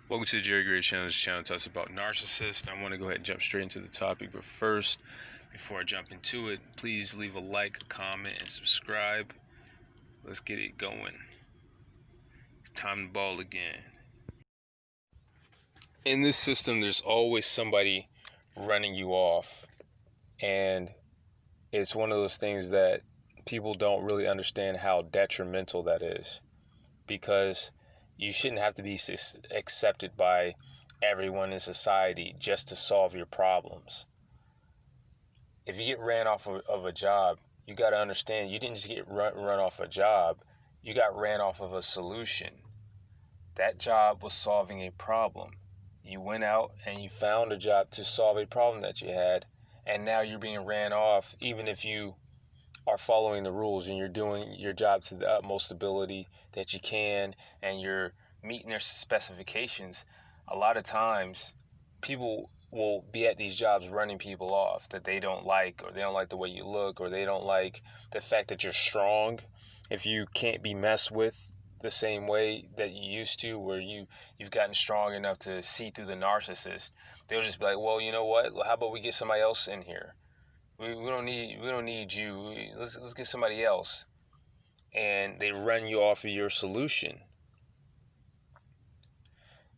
Welcome to the Jerry Gray Channel. This channel talks about narcissists. I want to go ahead and jump straight into the topic, but first, before I jump into it, please leave a like, comment, and subscribe. Let's get it going. It's time to ball again. In this system, there's always somebody running you off, and it's one of those things that people don't really understand how detrimental that is, because you shouldn't have to be accepted by everyone in society just to solve your problems. If you get ran off of a job, you got to understand you didn't just get run off a job. You got ran off of a solution. That job was solving a problem. You went out and you found a job to solve a problem that you had, and now you're being ran off, even if you are following the rules and you're doing your job to the utmost ability that you can and you're meeting their specifications. A lot of times people will be at these jobs running people off that they don't like, or they don't like the way you look, or they don't like the fact that you're strong. If you can't be messed with the same way that you used to, where you've gotten strong enough to see through the narcissist, they'll just be like, well, you know what, how about we get somebody else in here? We don't need you. Let's get somebody else. And they run you off of your solution.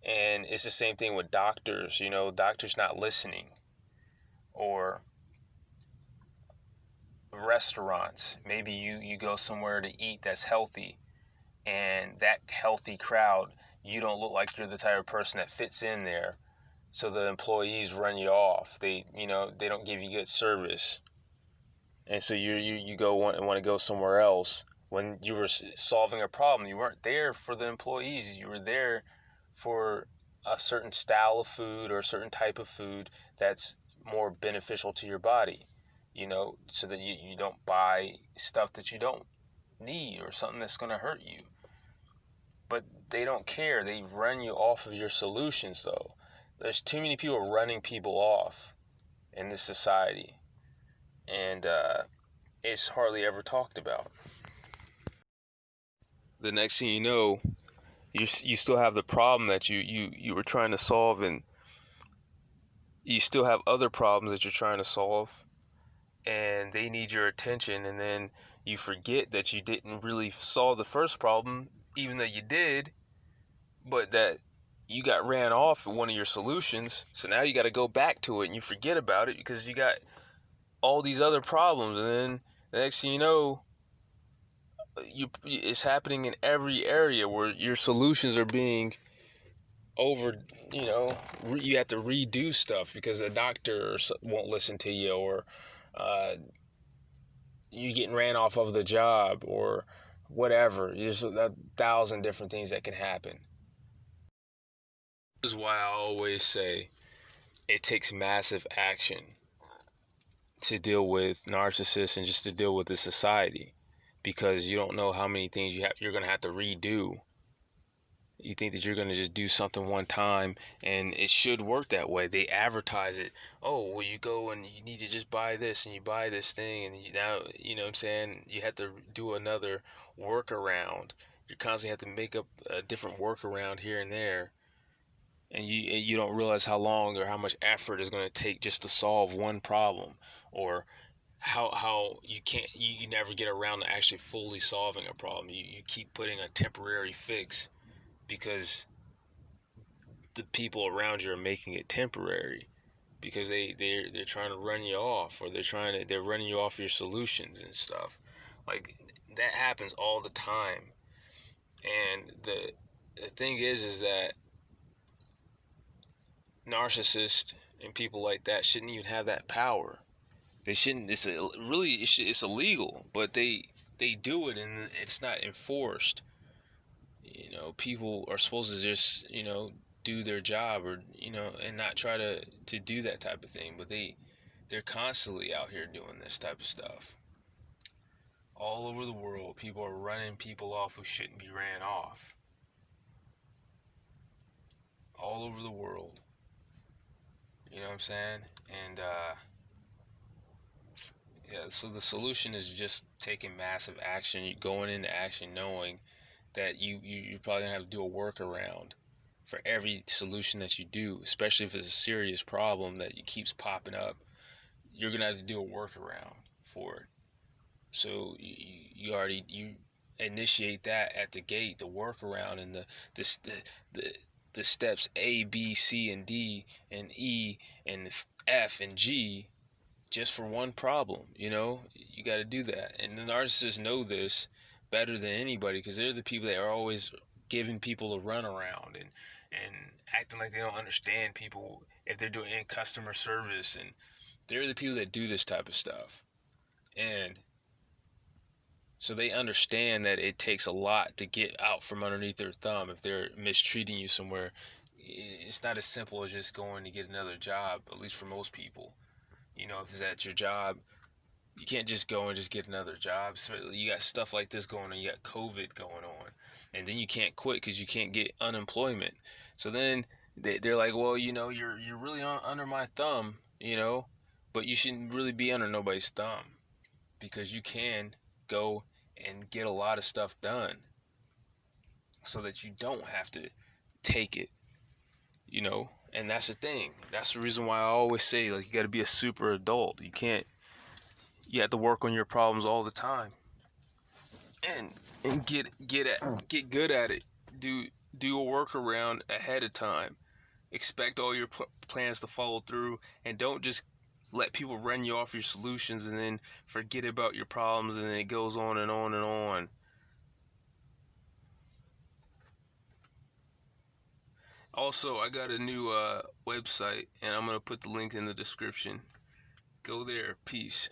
And it's the same thing with doctors. Doctors not listening. Or restaurants. Maybe you go somewhere to eat that's healthy, and that healthy crowd, you don't look like you're the type of person that fits in there. So the employees run you off. They don't give you good service. And so you want to go somewhere else. When you were solving a problem, you weren't there for the employees. You were there for a certain style of food or a certain type of food that's more beneficial to your body, so that you don't buy stuff that you don't need or something that's going to hurt you. But they don't care. They run you off of your solutions, though. There's too many people running people off in this society. And it's hardly ever talked about. The next thing you know, you still have the problem that you were trying to solve, and you still have other problems that you're trying to solve, and they need your attention, and then you forget that you didn't really solve the first problem, even though you did, but that you got ran off of one of your solutions. So now you got to go back to it, and you forget about it because you got all these other problems. And then the next thing you know, it's happening in every area where your solutions are being you have to redo stuff because a doctor won't listen to you, or you getting ran off of the job, or whatever. There's 1,000 different things that can happen. This is why I always say it takes massive action to deal with narcissists and just to deal with the society, because you don't know how many things you're going to have to redo. You think that you're going to just do something one time and it should work that way. They advertise it. Oh, well, you go and you need to just buy this, and you buy this thing, and now, you know what I'm saying, you have to do another workaround. You constantly have to make up a different workaround here and there. And you don't realize how long or how much effort it's going to take just to solve one problem, or how you never get around to actually fully solving a problem. You keep putting a temporary fix because the people around you are making it temporary, because they're trying to run you off, or they're running you off your solutions and stuff. Like, that happens all the time. And the thing is that narcissists and people like that shouldn't even have that power. They shouldn't. It's illegal, but they do it, and it's not enforced. People are supposed to just do their job, or and not try to do that type of thing. But they're constantly out here doing this type of stuff. All over the world, people are running people off who shouldn't be ran off. All over the world. You know what I'm saying? And yeah, so the solution is just taking massive action. You going into action knowing that you're probably gonna have to do a workaround for every solution that you do, especially if it's a serious problem that keeps popping up. You're gonna have to do a workaround for it. So you initiate that at the gate, the workaround, and the the steps A, B, C, and D, and E, and F, and G, just for one problem. You got to do that, and the narcissists know this better than anybody, because they're the people that are always giving people a runaround and acting like they don't understand people if they're doing customer service, and they're the people that do this type of stuff. And so they understand that it takes a lot to get out from underneath their thumb. If they're mistreating you somewhere, it's not as simple as just going to get another job, at least for most people. If it's at your job, you can't just go and just get another job. So you got stuff like this going on. You got COVID going on. And then you can't quit because you can't get unemployment. So then they're like, well, you're really under my thumb, but you shouldn't really be under nobody's thumb, because you can go and get a lot of stuff done so that you don't have to take it, and that's the thing. That's the reason why I always say, like, you got to be a super adult. You have to work on your problems all the time and get good at it. Do a workaround ahead of time. Expect all your plans to follow through, and don't just let people run you off your solutions and then forget about your problems, and then it goes on and on and on. Also, I got a new website, and I'm going to put the link in the description. Go there. Peace.